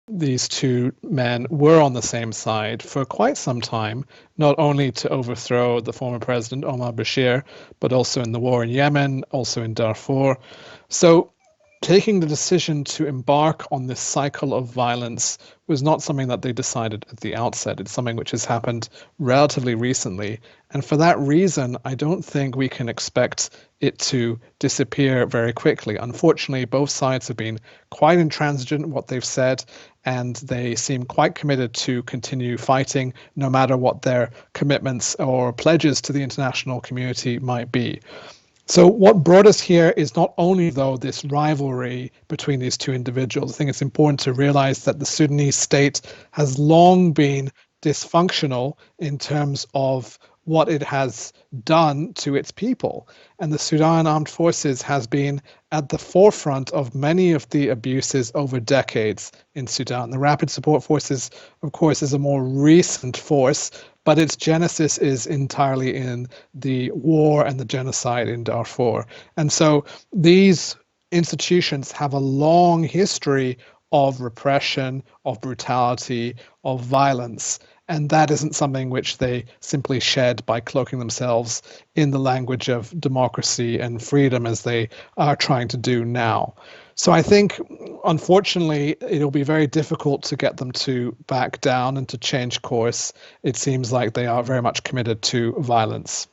these two men were on the same side for quite some time, not only to overthrow the former president Omar Bashir, but also in the war in Yemen, also in Darfur. So taking the decision to embark on this cycle of violence was not something that they decided at the outset. It's something which has happened relatively recently. And for that reason, I don't think we can expect it to disappear very quickly. Unfortunately, both sides have been quite intransigent in what they've said, and they seem quite committed to continue fighting no matter what their commitments or pledges to the international community might be. So what brought us here is not only, though, this rivalry between these two individuals. I think it's important to realize that the Sudanese state has long been dysfunctional in terms of what it has done to its people. And the Sudan Armed Forces has been at the forefront of many of the abuses over decades in Sudan. The Rapid Support Forces, of course, is a more recent force, but its genesis is entirely in the war and the genocide in Darfur. And so these institutions have a long history of repression, of brutality, of violence. And that isn't something which they simply shed by cloaking themselves in the language of democracy and freedom as they are trying to do now. So I think, unfortunately, it'll be very difficult to get them to back down and to change course. It seems like they are very much committed to violence.